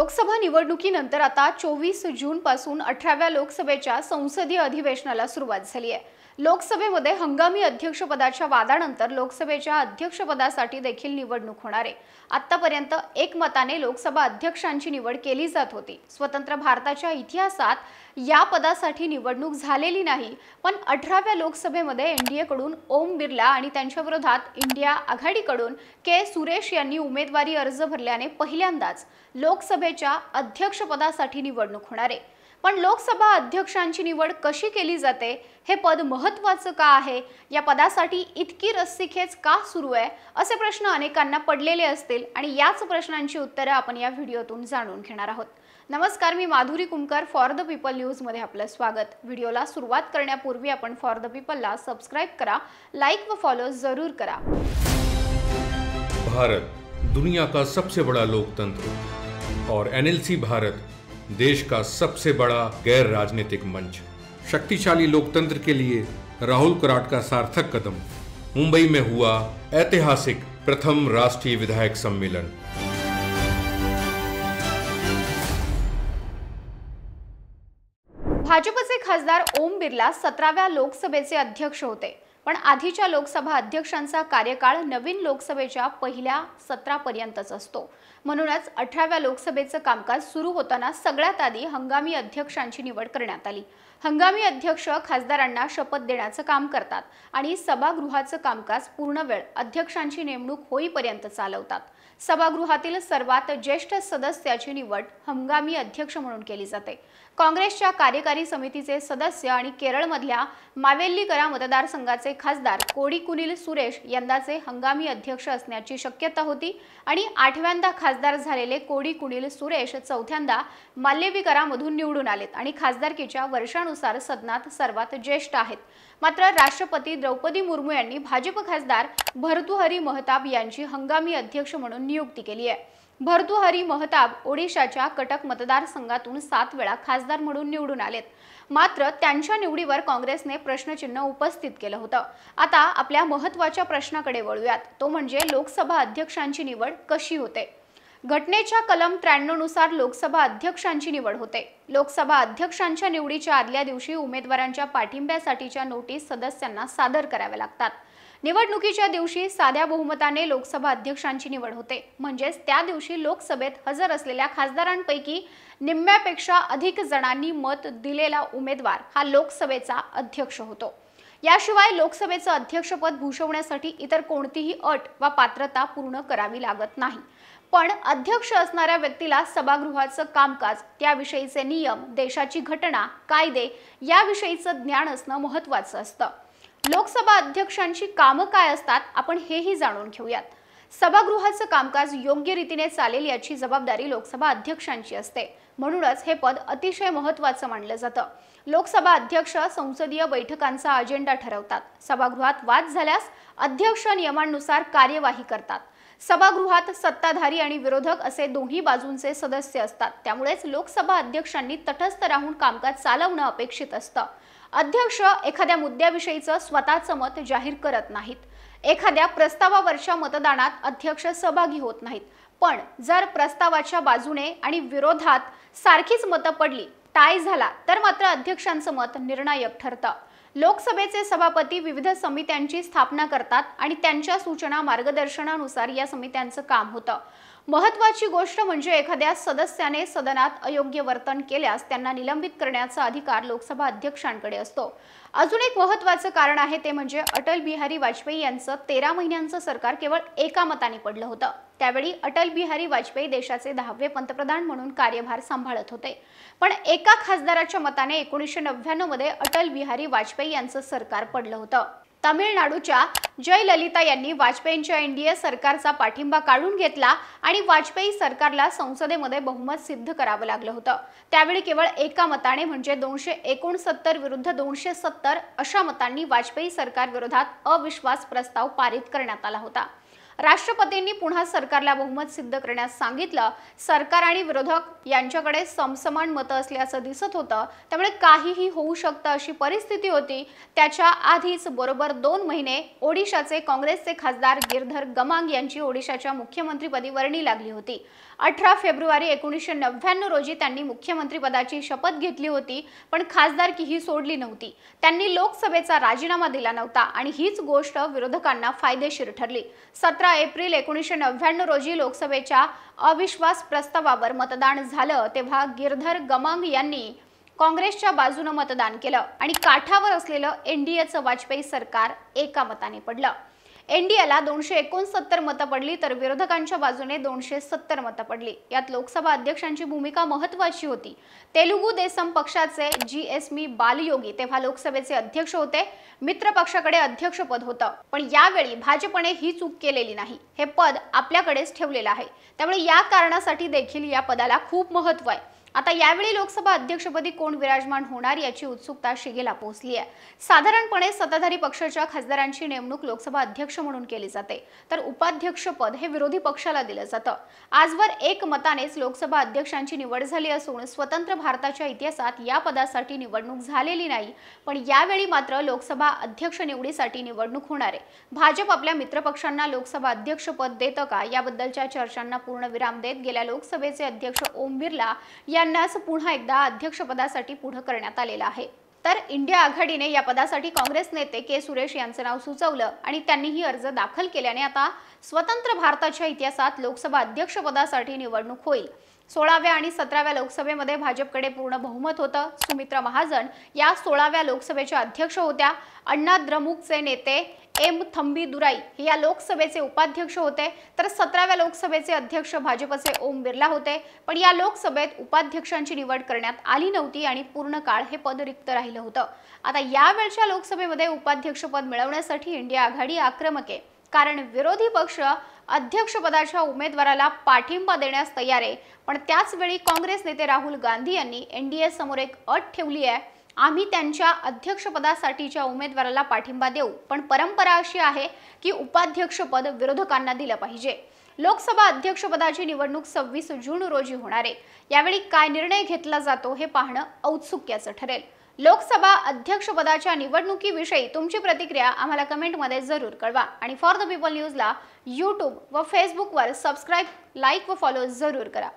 लोकसभा निवडणुकीनंतर आता 24 जून पासून 18व्या लोकसभेच्या संसदीय अधिवेशनाला सुरुवात झाली आहे। लोकसभेमध्ये हंगामी अध्यक्षपदाच्या वादानंतर लोकसभेच्या अध्यक्षपदासाठी देखील निवडणूक होणार आहे। आतापर्यंत एकमताने लोकसभा अध्यक्षांची निवड केली जात होती। स्वतंत्र भारताच्या इतिहासात या पदासाठी निवडणूक झालेली नाही, पण 18व्या लोकसभेमध्ये एनडीए कडून ओम बिर्ला आणि त्यांच्या विरोधात इंडिया आघाडीकडून के सुरेश यांनी उमेदवारी अर्ज भरल्याने पहिल्यांदाच लोकसभेच्या अध्यक्षपदासाठी निवडणूक होणार आहे। पण लोकसभा अध्यक्षांची निवड कशी केली जाते, हे पद महत्त्वाचं का आहे, या पदासाठी इतकी रस्सीखेच का सुरू आहे, असे प्रश्न अनेकांना पडलेले असतील आणि याच प्रश्नांची उत्तरे आपण या व्हिडिओतून जाणून घेणार आहोत। नमस्कार, मी Madhuri Kumkar, for the people news मध्ये आपलं स्वागत। व्हिडिओला सुरुवात करण्यापूर्वी आपण फॉर द पीपलला सबस्क्राइब करा, लाईक व फॉलो जरूर करा। भारत दुनिया का सबसे बड़ा लोकतंत्र और एनएलसी भारत देश का सबसे बड़ा गैर राजनीतिक मंच। शक्तिशाली लोकतंत्र के लिए राहुल कराट का सार्थक कदम। मुंबई में हुआ ऐतिहासिक प्रथम राष्ट्रीय विधायक सम्मेलन। भाजपचे खासदार ओम बिर्ला 17व्या लोकसभेचे अध्यक्ष होते, पण आधीच्या लोकसभा अध्यक्षांचा कार्यकाळ नवीन लोकसभेच्या पहिल्या सत्रापर्यंतच असतो। म्हणूनच 18व्या लोकसभेचं कामकाज सुरू होताना सगळ्यात आधी हंगामी अध्यक्षांची निवड करण्यात आली। हंगामी अध्यक्ष खासदारांना शपथ देण्याचं काम करतात आणि सभागृहाचं कामकाज पूर्ण वेळ अध्यक्षांची नेमणूक होईपर्यंत चालवतात। सभागृहातील सर्वात ज्येष्ठ सदस्याची निवड हंगामी अध्यक्ष म्हणून केली जाते। काँग्रेसच्या कार्यकारी समितीचे सदस्य आणि केरळमधल्या मावेल्लीकरा मतदारसंघाचे खासदार कोडीकुनिल सुरेश यंदाचे हंगामी अध्यक्ष असण्याची शक्यता होती आणि 8व्यांदा खासदार झालेले कोडीकुनिल सुरेश 4थ्यांदा माल्लेविकरामधून निवडून आलेत आणि खासदारकीच्या वर्षानुसार सदनात सर्वात ज्येष्ठ आहेत। मात्र राष्ट्रपती द्रौपदी मुर्मू यांनी भाजप खासदार भर्तृहरी महताब यांची हंगामी अध्यक्ष म्हणून नियुक्ती केली आहे। भर्तृहरी महताब ओडिशाच्या कटक मतदारसंघातून 7 वेळा खासदार म्हणून निवडून आलेत। मात्र त्यांच्या निवडीवर काँग्रेसने प्रश्नचिन्ह उपस्थित केलं होतं। आता आपल्या महत्त्वाच्या प्रश्नाकडे वळूयात, तो म्हणजे लोकसभा अध्यक्षांची निवड कशी होते। घटनेच्या कलम 93 नुसार लोकसभा अध्यक्षांची निवड होते। लोकसभा अध्यक्षांच्या निवडीच्या आदल्या दिवशी उमेदवारांच्या पाठिंब्यासाठीच्या नोटीस सदस्यांना सादर कराव्या लागतात। निवडणुकीच्या दिवशी साध्या बहुमताने लोकसभा अध्यक्षांची निवड होते, म्हणजेच त्या दिवशी लोकसभेत हजर असलेल्या खासदारांपैकी निम्म्यापेक्षा अधिक जणांनी मत दिलेला उमेदवार हा लोकसभेचा अध्यक्ष होतो। याशिवाय लोकसभेचं अध्यक्षपद भूषवण्यासाठी इतर कोणतीही अट वा पात्रता पूर्ण करावी लागत नाही, पण अध्यक्ष असणाऱ्या व्यक्तीला सभागृहाचं कामकाज, त्याविषयीचे नियम, देशाची घटना, कायदे याविषयीचं ज्ञान असणं महत्त्वाचं असतं। लोकसभा अध्यक्षांची कामं काय असतात, आपण हेही जाणून घेऊयात। सभागृहाचं कामकाज योग्य रीतीने चालेल याची जबाबदारी लोकसभा अध्यक्षांची असते, म्हणूनच हे पद अतिशय महत्त्वाचं मानलं जातं। लोकसभा अध्यक्ष संसदीय बैठकांचा अजेंडा ठरवतात। सभागृहात वाद झाल्यास अध्यक्ष नियमांनुसार कार्यवाही करतात। सभागृहात सत्ताधारी आणि विरोधक असे दोन्ही बाजूंचे सदस्य असतात, त्यामुळेच लोकसभा अध्यक्षांनी तटस्थ राहून कामकाज चालवणं अपेक्षित असतं। अध्यक्ष एखाद्या मुद्द्याविषयीचं स्वतःचं मत जाहीर करत नाहीत। एखाद्या प्रस्तावावरच्या मतदानात अध्यक्ष सहभागी होत नाहीत, पण जर प्रस्तावाच्या बाजूने आणि विरोधात सारखीच मतं पडली, टाय झाला, तर मात्र अध्यक्षांचं मत निर्णायक ठरतं। लोकसभेचे सभापती विविध समित्यांची स्थापना करतात आणि त्यांच्या सूचना मार्गदर्शनानुसार या समित्यांचं काम होतं। महत्त्वाची गोष्ट म्हणजे एखाद्या सदस्याने सदनात अयोग्य वर्तन केल्यास त्यांना निलंबित करण्याचा अधिकार लोकसभा अध्यक्षांकडे असतो। अजून एक महत्त्वाचं कारण आहे, ते म्हणजे अटल बिहारी वाजपेयी यांचं 13 महिन्यांचं सरकार केवळ एका मताने पडलं होतं। त्यावेळी अटल बिहारी वाजपेयी देशाचे 10वे पंतप्रधान म्हणून कार्यभार सांभाळत होते, पण एका खासदाराच्या मताने 1999 मध्ये अटल बिहारी वाजपेयी यांचं सरकार पडलं होतं। तामिळनाडूच्या जयललिता यांनी वाजपेयींच्या एनडीए सरकारचा पाठिंबा काढून घेतला आणि वाजपेयी सरकारला संसदेमध्ये बहुमत सिद्ध करावं लागलं होतं। त्यावेळी केवळ एका मताने, म्हणजे 269 विरुद्ध 270 अशा मतांनी वाजपेयी सरकार विरोधात अविश्वास प्रस्ताव पारित करण्यात आला होता। राष्ट्रपतींनी पुन्हा सरकारला बहुमत सिद्ध करण्यास सांगितलं। सरकार आणि विरोधक यांच्याकडे समसमान मतं असल्याचं दिसत होतं, त्यामुळे काहीही होऊ शकतं अशी परिस्थिती होती। त्याच्या आधीच बरोबर 2 महिने ओडिशाचे काँग्रेसचे खासदार गिरधर गमांग यांची ओडिशाच्या मुख्यमंत्रीपदी वर्णी लागली होती। 18 फेब्रुवारी 1999 रोजी त्यांनी मुख्यमंत्रीपदाची शपथ घेतली होती, पण खासदारकीही सोडली नव्हती। त्यांनी लोकसभेचा राजीनामा दिला नव्हता आणि हीच गोष्ट विरोधकांना फायदेशीर ठरली। 17 एप्रिल 1999 रोजी लोकसभेच्या अविश्वास प्रस्तावावर मतदान झालं, तेव्हा गिरधर गमांग यांनी काँग्रेसच्या बाजूने मतदान केलं आणि काठावर असलेलं एनडीएचं वाजपेयी सरकार एका मताने पडलं। एनडीएला 269 मतं पडली तर विरोधकांच्या बाजूने 270 मतं पडली। यात लोकसभा अध्यक्षांची भूमिका महत्त्वाची होती। तेलुगू देसम पक्षाचे जी.एस.मी बालयोगी तेव्हा लोकसभेचे अध्यक्ष होते। मित्र पक्षाकडे अध्यक्षपद होतं, पण यावेळी भाजपने ही चूक केलेली नाही। हे पद आपल्याकडेच ठेवलेलं आहे, त्यामुळे या कारणासाठी देखील या पदाला खूप महत्त्व आहे। आता यावेळी लोकसभा अध्यक्षपदी कोण विराजमान होणार याची उत्सुकता शिगेला पोहोचली आहे। साधारणपणे सत्ताधारी पक्षाच्या खासदारांची नेमणूक लोकसभा अध्यक्ष म्हणून केली जाते, तर उपाध्यक्षपद हे विरोधी पक्षाला दिलं जातं। आजवर एक मतानेच लोकसभा अध्यक्षांची निवड झाली असून स्वतंत्र भारताच्या इतिहासात या पदासाठी निवडणूक झालेली नाही, पण यावेळी मात्र लोकसभा अध्यक्ष निवडीसाठी निवडणूक होणार आहे। भाजप आपल्या मित्रपक्षांना लोकसभा अध्यक्षपद देतं का याबद्दलच्या चर्चांना पूर्णविराम देत गेल्या लोकसभेचे अध्यक्ष ओम बिर्ला यांनाच पुन्हा एकदा अध्यक्षपदासाठी पुढे करण्यात आलेलं आहे। तर इंडिया आघाडीने या पदासाठी काँग्रेस नेते के सुरेश यांचं नाव सुचवलं आणि त्यांनीही अर्ज दाखल केल्याने आता स्वतंत्र भारताच्या इतिहासात लोकसभा अध्यक्षपदासाठी निवडणूक होईल। 16व्या आणि 17व्या लोकसभेमध्ये भाजपकडे पूर्ण बहुमत होतं। सुमित्रा महाजन या 16व्या लोकसभेच्या अध्यक्ष होत्या। अण्णा द्रमुकचे नेते एम थंबीदुराई हे या लोकसभेचे उपाध्यक्ष होते, तर 17व्या लोकसभेचे अध्यक्ष भाजपचे ओम बिर्ला होते। पण या लोकसभेत उपाध्यक्षांची निवड करण्यात आली नव्हती आणि पूर्ण काळ हे पद रिक्त राहिलं होतं। आता यावेळच्या लोकसभेमध्ये उपाध्यक्षपद मिळवण्यासाठी इंडिया आघाडी आक्रमक आहे, कारण विरोधी पक्ष अध्यक्षपदाच्या उमेदवाराला पाठिंबा देण्यास तयार आहे। पण त्याच वेळी काँग्रेस नेते राहुल गांधी यांनी एनडीए समोर एक अट ठेवली आहे, आम्ही त्यांच्या अध्यक्षपदासाठीच्या उमेदवाराला पाठिंबा देऊ, पण परंपरा अशी आहे की उपाध्यक्षपद विरोधकांना दिलं पाहिजे। लोकसभा अध्यक्षपदाची निवडणूक 26 जून रोजी होणार आहे। यावेळी काय निर्णय घेतला जातो हे पाहणं औत्सुक्याचं ठरेल। लोकसभा अध्यक्षपदाच्या निवडणुकीविषयी तुमची प्रतिक्रिया आम्हाला कमेंटमध्ये जरूर कळवा आणि फॉर द पीपल न्यूजला यूट्यूब व फेसबुकवर सबस्क्राईब, लाईक व फॉलो जरूर करा।